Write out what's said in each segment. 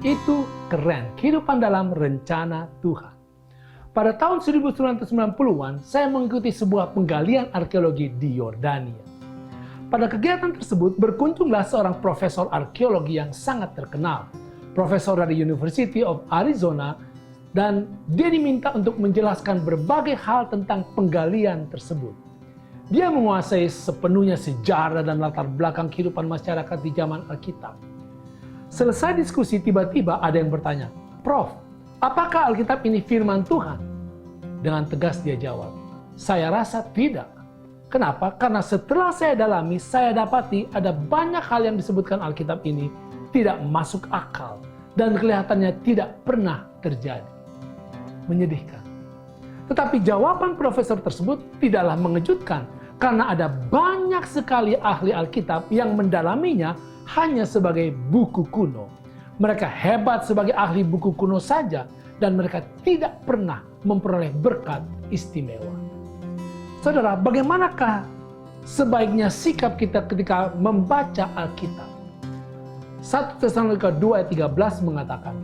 Itu keren, kehidupan dalam rencana Tuhan. Pada tahun 1990-an, saya mengikuti sebuah penggalian arkeologi di Yordania. Pada kegiatan tersebut, berkunjunglah seorang profesor arkeologi yang sangat terkenal, profesor dari University of Arizona, dan dia diminta untuk menjelaskan berbagai hal tentang penggalian tersebut. Dia menguasai sepenuhnya sejarah dan latar belakang kehidupan masyarakat di zaman Alkitab. Selesai diskusi, tiba-tiba ada yang bertanya, "Prof, apakah Alkitab ini firman Tuhan?" Dengan tegas dia jawab, "Saya rasa tidak." Kenapa? Karena setelah saya dalami, saya dapati ada banyak hal yang disebutkan Alkitab ini tidak masuk akal dan kelihatannya tidak pernah terjadi. Menyedihkan. Tetapi jawaban profesor tersebut tidaklah mengejutkan, karena ada banyak sekali ahli Alkitab yang mendalaminya hanya sebagai buku kuno. Mereka hebat sebagai ahli buku kuno saja, dan mereka tidak pernah memperoleh berkat istimewa. Saudara, bagaimanakah sebaiknya sikap kita ketika membaca Alkitab? 1 Tesalonika 2 ayat 13 mengatakan,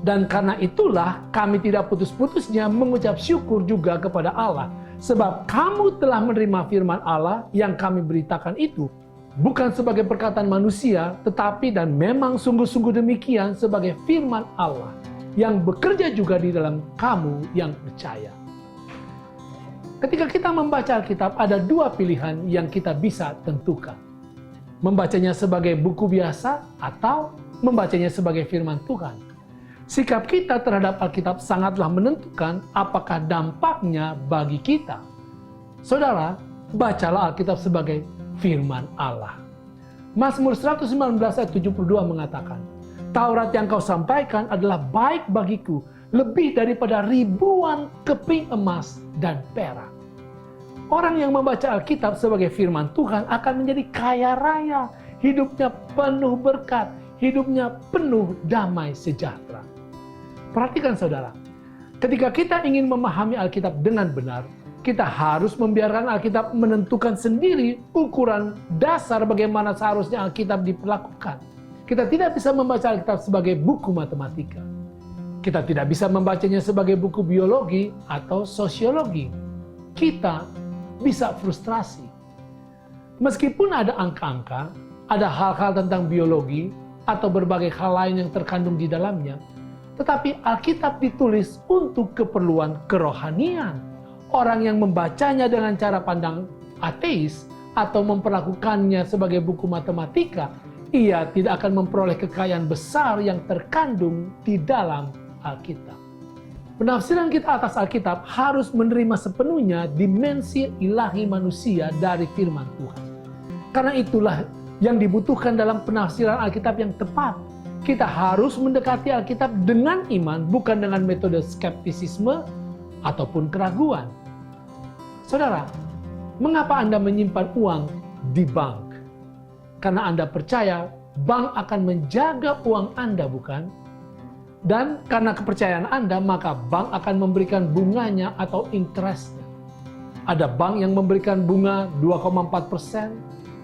"Dan karena itulah kami tidak putus-putusnya mengucap syukur juga kepada Allah, sebab kamu telah menerima firman Allah yang kami beritakan itu, bukan sebagai perkataan manusia, tetapi dan memang sungguh-sungguh demikian sebagai firman Allah, yang bekerja juga di dalam kamu yang percaya." Ketika kita membaca Alkitab, ada dua pilihan yang kita bisa tentukan. Membacanya sebagai buku biasa atau membacanya sebagai firman Tuhan. Sikap kita terhadap Alkitab sangatlah menentukan apakah dampaknya bagi kita. Saudara, bacalah Alkitab sebagai firman Allah. Mazmur 119 ayat 72 mengatakan, "Taurat yang kau sampaikan adalah baik bagiku, lebih daripada ribuan keping emas dan perak." Orang yang membaca Alkitab sebagai firman Tuhan akan menjadi kaya raya, hidupnya penuh berkat, hidupnya penuh damai sejahtera. Perhatikan saudara, ketika kita ingin memahami Alkitab dengan benar, kita harus membiarkan Alkitab menentukan sendiri ukuran dasar bagaimana seharusnya Alkitab diperlakukan. Kita tidak bisa membaca Alkitab sebagai buku matematika. Kita tidak bisa membacanya sebagai buku biologi atau sosiologi. Kita bisa frustrasi. Meskipun ada angka-angka, ada hal-hal tentang biologi, atau berbagai hal lain yang terkandung di dalamnya, tetapi Alkitab ditulis untuk keperluan kerohanian. Orang yang membacanya dengan cara pandang ateis atau memperlakukannya sebagai buku matematika, ia tidak akan memperoleh kekayaan besar yang terkandung di dalam Alkitab. Penafsiran kita atas Alkitab harus menerima sepenuhnya dimensi ilahi manusia dari firman Tuhan. Karena itulah yang dibutuhkan dalam penafsiran Alkitab yang tepat. Kita harus mendekati Alkitab dengan iman, bukan dengan metode skeptisisme ataupun keraguan. Saudara, mengapa Anda menyimpan uang di bank? Karena Anda percaya bank akan menjaga uang Anda, bukan? Dan karena kepercayaan Anda, maka bank akan memberikan bunganya atau interestnya. Ada bank yang memberikan bunga 2,4%,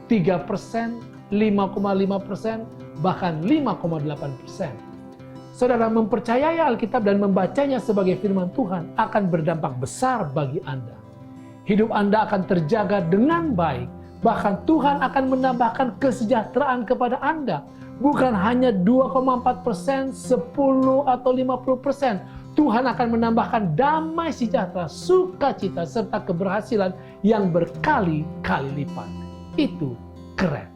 3%, 5,5%, bahkan 5,8%. Saudara, mempercayai Alkitab dan membacanya sebagai firman Tuhan akan berdampak besar bagi Anda. Hidup Anda akan terjaga dengan baik. Bahkan Tuhan akan menambahkan kesejahteraan kepada Anda. Bukan hanya 2,4%, 10 atau 50%. Tuhan akan menambahkan damai sejahtera, sukacita, serta keberhasilan yang berkali-kali lipat. Itu keren.